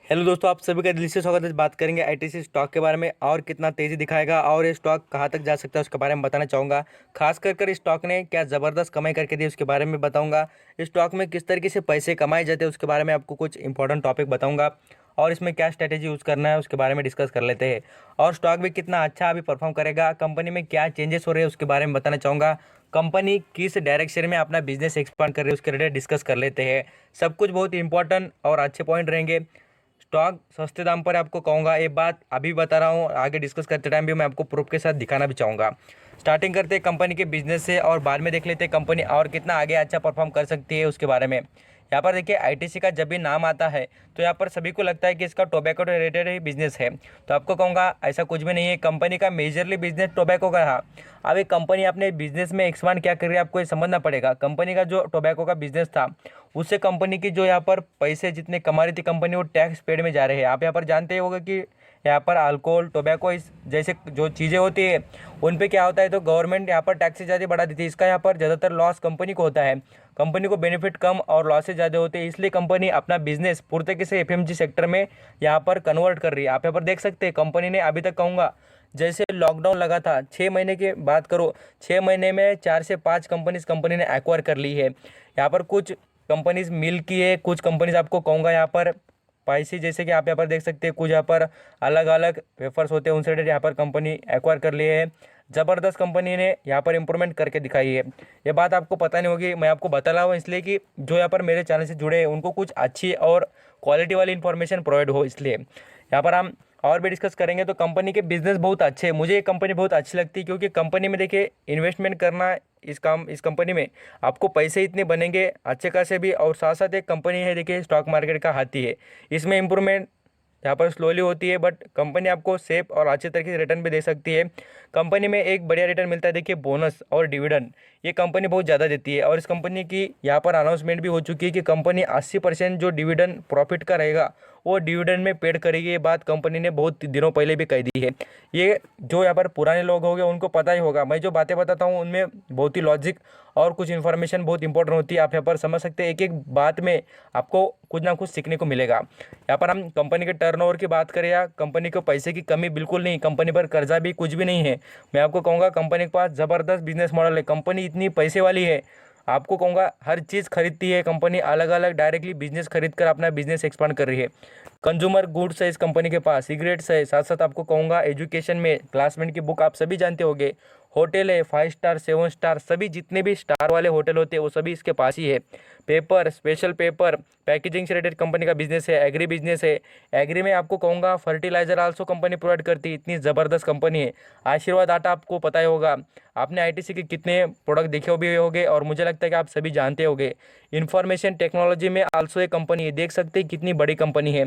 Hello दोस्तों, आप सभी का दिल से स्वागत है। बात करेंगे आईटीसी स्टॉक के बारे में और कितना तेजी दिखाएगा और ये स्टॉक कहां तक जा सकता है उसके बारे में बताना चाहूँगा। खास कर इस स्टॉक ने क्या ज़बरदस्त कमाई करके दी उसके बारे में बताऊंगा। इस स्टॉक में किस तरीके से पैसे कमाए जाते हैं उसके बारे में आपको कुछ इंपॉर्टेंट टॉपिक बताऊंगा और इसमें क्या स्ट्रैटेजी यूज़ करना है उसके बारे में डिस्कस कर लेते हैं। और स्टॉक भी कितना अच्छा अभी परफॉर्म करेगा, कंपनी में क्या चेंजेस हो रहे हैं उसके बारे में बताना चाहूँगा। कंपनी किस डायरेक्शन में अपना बिजनेस एक्सपांड कर रही है उसके रिलेटेड डिस्कस कर लेते हैं। सब कुछ बहुत इंपॉर्टेंट और अच्छे पॉइंट रहेंगे। स्टॉक सस्ते दाम पर आपको कहूँगा, ये बात अभी बता रहा हूँ, आगे डिस्कस करते टाइम भी मैं आपको प्रूफ के साथ दिखाना भी चाहूँगा। स्टार्टिंग करते हैं कंपनी के बिजनेस से और बाद में देख लेते हैं कंपनी और कितना आगे अच्छा परफॉर्म कर सकती है उसके बारे में। यहाँ पर देखिए आईटीसी का जब भी नाम आता है तो यहाँ पर सभी को लगता है कि इसका टोबैको रिलेटेड ही बिजनेस है। तो आपको कहूँगा ऐसा कुछ भी नहीं है, कंपनी का मेजरली बिजनेस टोबैको का रहा। अब ये कंपनी अपने बिजनेस में एक्सपांड क्या कर रही है आपको ये समझना पड़ेगा। कंपनी का जो टोबैको का बिजनेस था उससे कंपनी की जो यहाँ पर पैसे जितने कमा रही थी कंपनी वो टैक्स पेड में जा रहे हैं। आप यहाँ पर जानते ही होंगे कि यहाँ पर अल्कोहल टोबैको इस जैसे जो चीज़ें होती है उन पे क्या होता है तो गवर्नमेंट यहाँ पर टैक्सेस ज़्यादा बढ़ा देती है। इसका यहाँ पर ज़्यादातर लॉस कंपनी को होता है, कंपनी को बेनिफिट कम और लॉसेज ज़्यादा होते हैं, इसलिए कंपनी अपना बिजनेस पूरी तरीके से एफएमजी सेक्टर में यहाँ पर कन्वर्ट कर रही है। आप यहाँ पर देख सकते हैं कंपनी ने अभी तक कहूँगा जैसे लॉकडाउन लगा था 6 महीने की बात करो, 6 महीने में 4 से 5 कंपनी ने एक्वायर कर ली है। यहाँ पर कुछ कंपनीज मिल की है, कुछ कंपनीज आपको कहूँगा यहाँ पर स्पाइसी जैसे कि आप यहाँ पर देख सकते हैं, कुछ यहाँ पर अलग अलग वेफर्स होते हैं उनसे रिलेटेड यहाँ पर कंपनी एक्वायर कर लिए है। ज़बरदस्त कंपनी ने यहाँ पर इंप्रूवमेंट करके दिखाई है। ये बात आपको पता नहीं होगी, मैं आपको बता रहा हूँ इसलिए कि जो यहाँ पर मेरे चैनल से जुड़े हैं उनको कुछ अच्छी और क्वालिटी वाली इन्फॉर्मेशन प्रोवाइड हो, इसलिए यहाँ पर हम और भी डिस्कस करेंगे। तो कंपनी के बिजनेस बहुत अच्छे हैं, मुझे ये कंपनी बहुत अच्छी लगती है क्योंकि कंपनी में देखिए इन्वेस्टमेंट करना इस कंपनी में आपको पैसे इतने बनेंगे अच्छे खासे भी, और साथ साथ एक कंपनी है देखिए स्टॉक मार्केट का हाथी है, इसमें इंप्रूवमेंट यहाँ पर स्लोली होती है बट कंपनी आपको सेफ और अच्छे तरीके से रिटर्न भी दे सकती है। कंपनी में एक बढ़िया रिटर्न मिलता है देखिए बोनस और डिविडेंड, ये कंपनी बहुत ज़्यादा देती है और इस कंपनी की यहाँ पर अनाउंसमेंट भी हो चुकी है कि कंपनी 80% जो डिविडेंड प्रॉफिट का रहेगा वो डिविडेंड में पेड करेगी। ये बात कंपनी ने बहुत दिनों पहले भी कह दी है। ये जो यहाँ पर पुराने लोग होंगे उनको पता ही होगा, मैं जो बातें बताता हूँ उनमें बहुत ही लॉजिक और कुछ इन्फॉर्मेशन बहुत इंपॉर्टेंट होती है। आप यहाँ पर समझ सकते हैं, एक एक बात में आपको कुछ ना कुछ सीखने को मिलेगा। यहाँ पर हम कंपनी के टर्नओवर की बात करें या कंपनी को पैसे की कमी बिल्कुल नहीं, कंपनी पर कर्जा भी कुछ भी नहीं है। मैं आपको कहूँगा कंपनी के पास ज़बरदस्त बिजनेस मॉडल है, कंपनी इतनी पैसे वाली है, आपको कहूँगा हर चीज़ खरीदती है कंपनी, अलग अलग डायरेक्टली बिजनेस खरीद कर अपना बिजनेस एक्सपांड कर रही है। कंज्यूमर गुड्स है इस कंपनी के पास, सिगरेट्स है, साथ साथ आपको कहूँगा एजुकेशन में क्लासमेट की बुक आप सभी जानते होंगे, होटल है 5 स्टार 7 स्टार, सभी जितने भी स्टार वाले होटल होते हैं वो सभी इसके पास ही है। पेपर, स्पेशल पेपर पैकेजिंग से रिलेटेड कंपनी का बिजनेस है। एग्री बिजनेस है, एग्री में आपको कहूँगा फर्टिलाइजर आल्सो कंपनी प्रोवाइड करती है, इतनी ज़बरदस्त कंपनी है। आशीर्वाद आटा आपको पता ही होगा, आपने आईटीसी के कितने प्रोडक्ट देखे भी होंगे और मुझे लगता है कि आप सभी जानते होंगे। इंफॉर्मेशन टेक्नोलॉजी में आल्सो एक कंपनी है, देख सकते हैं कितनी बड़ी कंपनी है।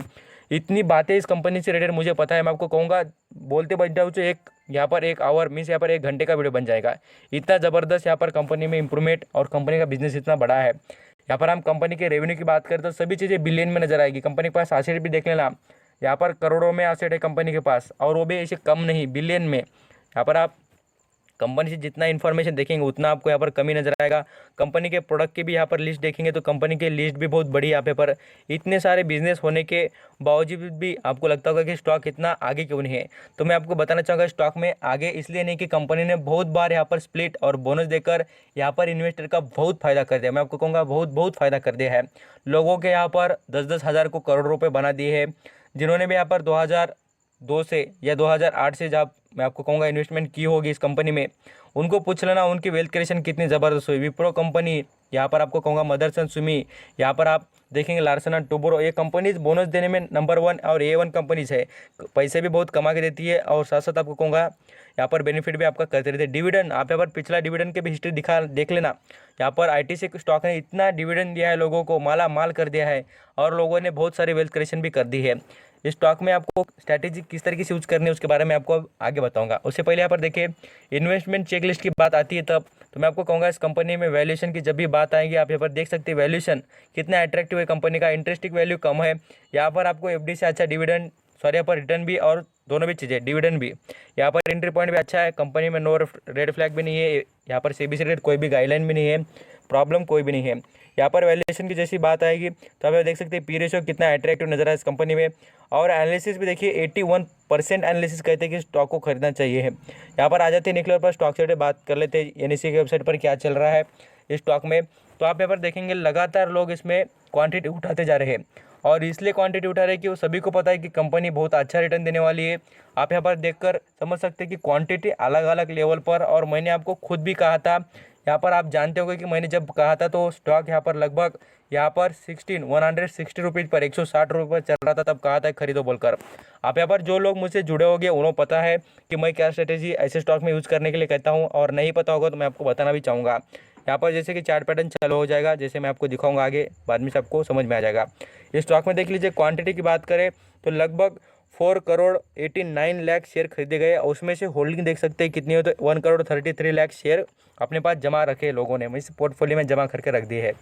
इतनी बातें इस कंपनी से रिलेटेड मुझे पता है, मैं आपको कहूँगा बोलते बच जाऊँ तो एक यहाँ पर 1 आवर मीन्स यहाँ पर 1 घंटे का वीडियो बन जाएगा। इतना ज़बरदस्त यहाँ पर कंपनी में इंप्रूवमेंट और कंपनी का बिजनेस इतना बड़ा है। यहाँ पर हम कंपनी के रेवेन्यू की बात करें तो सभी चीज़ें बिलियन में नजर आएगी। कंपनी के पास एसेट भी देख लेना, यहाँ पर करोड़ों में एसेट है कंपनी के पास और वो भी ऐसे कम नहीं, बिलियन में। यहाँ पर आप कंपनी से जितना इन्फॉर्मेशन देखेंगे उतना आपको यहाँ पर कमी नजर आएगा। कंपनी के प्रोडक्ट की भी यहाँ पर लिस्ट देखेंगे तो कंपनी की लिस्ट भी बहुत बड़ी यहाँ पे, पर इतने सारे बिजनेस होने के बावजूद भी आपको लगता होगा कि स्टॉक इतना आगे क्यों नहीं है। तो मैं आपको बताना चाहूँगा स्टॉक में आगे इसलिए नहीं कि कंपनी ने बहुत बार यहाँ पर स्प्लिट और बोनस देकर यहाँ पर इन्वेस्टर का बहुत फायदा कर दिया। मैं आपको कहूँगा बहुत बहुत फायदा कर दिया है, लोगों के यहाँ पर 10-10 हज़ार को करोड़ रुपये बना दिए है। जिन्होंने भी यहाँ पर 2002 से या 2008 से जब मैं आपको कहूँगा इन्वेस्टमेंट की होगी इस कंपनी में, उनको पूछ लेना उनकी वेल्थ क्रिएशन कितनी ज़बरदस्त हुई। विप्रो कंपनी, यहाँ पर आपको कहूँगा मदरसन सुमी, यहाँ पर आप देखेंगे लार्सन एंड टुब्रो, ये कंपनीज बोनस देने में नंबर 1 और A1 कंपनीज है, पैसे भी बहुत कमा के देती है और साथ साथ आपको कहूँगा यहाँ पर बेनिफिट भी आपका करते रहते हैं। डिविडेंड, आप यहाँ पर पिछला डिविडेंड के भी हिस्ट्री देख लेना, यहाँ पर आईटीसी स्टॉक ने इतना डिविडेंड दिया है, लोगों को माला माल कर दिया है और लोगों ने बहुत सारी वेल्थ क्रिएशन भी कर दी है। इस स्टॉक में आपको स्ट्रैटेजी किस तरीके से यूज करनी है उसके बारे में आपको आगे बताऊंगा। उससे पहले यहाँ पर देखिए इन्वेस्टमेंट चेकलिस्ट की बात आती है तब तो मैं आपको कहूँगा इस कंपनी में वैल्यूएशन की जब भी बात आएगी आप यहाँ पर देख सकते हैं वैल्यूएशन कितना अट्रैक्टिव है, कंपनी का इंटरेस्टिंग वैल्यू कम है। यहाँ पर आपको एफडी से अच्छा डिविडेंड यहाँ पर रिटर्न भी और दोनों भी चीज़ें डिविडेंड भी, यहाँ पर एंट्री पॉइंट भी अच्छा है, कंपनी में नो रेड फ्लैग भी नहीं है, यहाँ पर सेबी से रिलेटेड कोई भी गाइडलाइन भी नहीं है, प्रॉब्लम कोई भी नहीं है। यहाँ पर वैल्यूएशन की जैसी बात आएगी तो आप देख सकते हैं पी रेशियो कितना अट्रैक्टिव नजर है इस कंपनी में। और एनालिसिस भी देखिए 81% एनालिसिस कहते हैं कि स्टॉक को खरीदना चाहिए है। यहाँ पर आ जाते हैं निकलर पर, स्टॉक से बात कर लेते हैं एनएससी की वेबसाइट पर क्या चल रहा है इस स्टॉक में। तो आप यहाँ पर देखेंगे लगातार लोग इसमें क्वांटिटी उठाते जा रहे हैं, और इसलिए क्वांटिटी उठा रहे हैं कि वो सभी को पता है कि कंपनी बहुत अच्छा रिटर्न देने वाली है। आप यहाँ पर देखकर समझ सकते हैं कि क्वांटिटी अलग अलग लेवल पर, और मैंने आपको खुद भी कहा था, यहाँ पर आप जानते होंगे कि मैंने जब कहा था तो स्टॉक यहाँ पर लगभग यहाँ पर 160 रुपीज़ पर 160 रुपये पर चल रहा था, तब कहा था खरीदो बोलकर। आप यहाँ पर जो लोग मुझसे जुड़े होंगे उन्हें पता है कि मैं क्या स्ट्रेटेजी ऐसे स्टॉक में यूज़ करने के लिए कहता हूँ, और नहीं पता होगा तो मैं आपको बताना भी चाहूँगा। यहाँ पर जैसे कि चार्ट पैटर्न चालू हो जाएगा, जैसे मैं आपको दिखाऊंगा आगे, बाद में से आपको समझ में आ जाएगा। इस स्टॉक में देख लीजिए क्वांटिटी की बात करें तो लगभग 4,89,00,000 शेयर खरीदे गए, और उसमें से होल्डिंग देख सकते हैं कितनी हो, तो 1,33,00,000 शेयर अपने पास जमा रखे लोगों ने, इस पोर्टफोलियो में जमा करके रख दी है।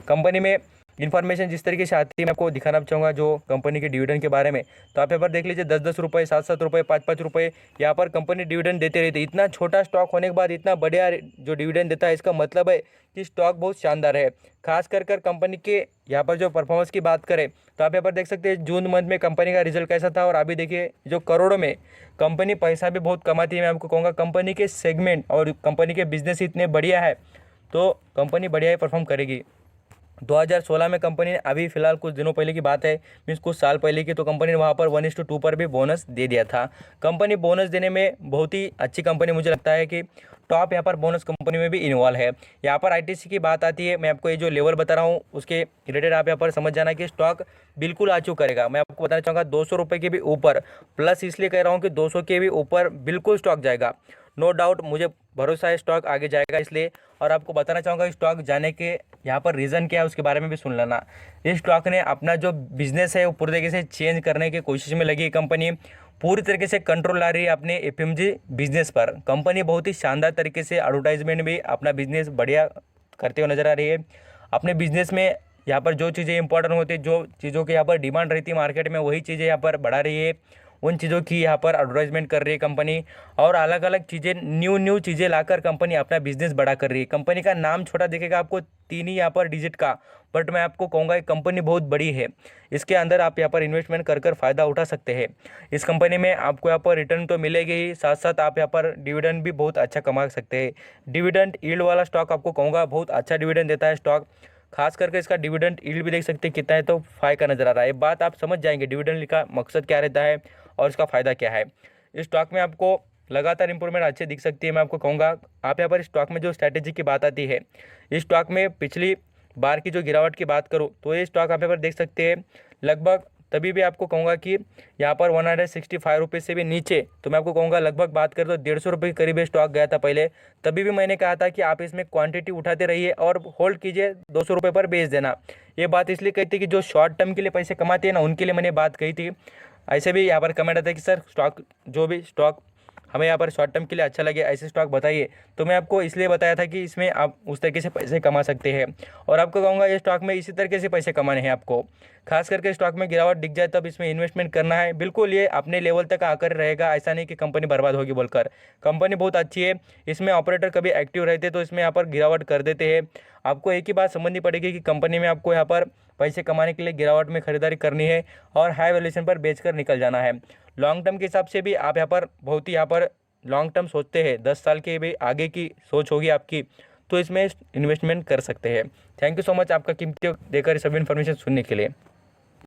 कंपनी में इन्फॉर्मेशन जिस तरीके से आती है मैं आपको दिखाना चाहूँगा जो कंपनी के डिविडेंड के बारे में। तो आप यहाँ पर देख लीजिए 10-10 रुपये, 7-7 रुपये, 5-5 रुपये यहाँ पर कंपनी डिविडेंड देते रहती है। इतना छोटा स्टॉक होने के बाद इतना बढ़िया जो डिविडेंड देता है, इसका मतलब है कि स्टॉक बहुत शानदार है। खास कर कंपनी के यहाँ पर जो परफॉर्मेंस की बात करें तो आप यहाँ पर देख सकते हैं जून मंथ में कंपनी का रिजल्ट कैसा था, और अभी देखिए जो करोड़ों में कंपनी पैसा भी बहुत कमाती है। मैं आपको कहूँगा कंपनी के सेगमेंट और कंपनी के बिजनेस इतने बढ़िया है तो कंपनी बढ़िया ही परफॉर्म करेगी। 2016 में कंपनी ने, अभी फिलहाल कुछ दिनों पहले की बात है, मीन्स कुछ साल पहले की, तो कंपनी ने वहाँ पर 1:2 पर भी बोनस दे दिया था। कंपनी बोनस देने में बहुत ही अच्छी कंपनी, मुझे लगता है कि टॉप यहाँ पर बोनस कंपनी में भी इन्वॉल्व है। यहाँ पर आईटीसी की बात आती है, मैं आपको ये जो लेवल बता रहा हूँ उसके रिलेटेड आप यहाँ पर समझ जाना कि स्टॉक बिल्कुल आचू करेगा। मैं आपको बताना चाहूँगा 200 रुपये के भी ऊपर, प्लस इसलिए कह रहा हूँ कि 200 के भी ऊपर बिल्कुल स्टॉक जाएगा, नो डाउट, मुझे भरोसा है स्टॉक आगे जाएगा इसलिए। और आपको बताना चाहूँगा स्टॉक जाने के यहाँ पर रीज़न क्या है उसके बारे में भी सुन लेना। इस स्टॉक ने अपना जो बिजनेस है वो पूरी तरीके से चेंज करने की कोशिश में लगी है। कंपनी पूरी तरीके से कंट्रोल ला रही है अपने एफएमजी बिजनेस पर। कंपनी बहुत ही शानदार तरीके से एडवर्टाइजमेंट भी अपना बिजनेस बढ़िया करते हुए नजर आ रही है। अपने बिजनेस में यहाँ पर जो चीज़ें इंपॉर्टेंट होती है, जो चीज़ों की यहाँ पर डिमांड रहती है मार्केट में, वही चीज़ें यहाँ पर बढ़ा रही है, उन चीज़ों की यहाँ पर एडवर्टाइजमेंट कर रही है कंपनी, और अलग अलग चीज़ें न्यू चीज़ें लाकर कंपनी अपना बिजनेस बड़ा कर रही है। कंपनी का नाम छोटा दिखेगा आपको, 3 ही यहाँ पर डिजिट का, बट मैं आपको कहूँगा ये कंपनी बहुत बड़ी है। इसके अंदर आप यहाँ पर इन्वेस्टमेंट कर फ़ायदा उठा सकते हैं। इस कंपनी में आपको यहाँ पर रिटर्न तो मिलेगी ही, साथ साथ आप यहाँ पर डिविडेंड भी बहुत अच्छा कमा सकते हैं। डिविडेंड यील्ड वाला स्टॉक आपको कहूँगा बहुत अच्छा डिविडेंड देता है स्टॉक। खास करके इसका डिविडेंड यील्ड भी देख सकते हैं कितना है, तो 5 का नज़र आ रहा है। बात आप समझ जाएंगे डिविडेंड का मकसद क्या रहता है और इसका फ़ायदा क्या है। इस स्टॉक में आपको लगातार इंप्रूवमेंट अच्छे दिख सकती है। मैं आपको कहूँगा आप यहाँ पर स्टॉक में जो स्ट्रैटेजी की बात आती है, इस स्टॉक में पिछली बार की जो गिरावट की बात करूँ तो ये स्टॉक आप यहाँ पर देख सकते हैं लगभग, तभी भी आपको कहूँगा कि यहाँ पर 165 रुपये से भी नीचे, तो मैं आपको कहूँगा लगभग बात करें तो 150 रुपये के करीब स्टॉक गया था पहले। तभी भी मैंने कहा था कि आप इसमें क्वांटिटी उठाते रहिए और होल्ड कीजिए, 200 रुपये पर बेच देना। ये बात इसलिए कही थी कि जो शॉर्ट टर्म के लिए पैसे कमाते हैं ना, उनके लिए मैंने बात कही थी। ऐसे भी यहाँ पर कमेंट आता है कि सर स्टॉक, जो भी स्टॉक हमें यहाँ पर शॉर्ट टर्म के लिए अच्छा लगे ऐसे स्टॉक बताइए, तो मैं आपको इसलिए बताया था कि इसमें आप उस तरीके से पैसे कमा सकते हैं। और आपको कहूँगा ये स्टॉक में इसी तरीके से पैसे कमाने हैं आपको। खास करके स्टॉक में गिरावट दिख जाए तब इसमें इन्वेस्टमेंट करना है। बिल्कुल ये अपने लेवल तक आकर रहेगा, ऐसा नहीं कि कंपनी बर्बाद होगी बोलकर। कंपनी बहुत अच्छी है, इसमें ऑपरेटर कभी एक्टिव रहते तो इसमें यहाँ पर गिरावट कर देते हैं। आपको एक ही बात समझनी पड़ेगी कि कंपनी में आपको यहाँ पर पैसे कमाने के लिए गिरावट में खरीदारी करनी है और हाई वैल्यूएशन पर बेचकर निकल जाना है। लॉन्ग टर्म के हिसाब से भी आप यहाँ पर बहुत ही यहाँ पर लॉन्ग टर्म सोचते हैं, 10 साल के भी आगे की सोच होगी आपकी, तो इसमें इन्वेस्टमेंट कर सकते हैं। थैंक यू सो मच आपका कीमती वक्त देकर सभी इन्फॉर्मेशन सुनने के लिए।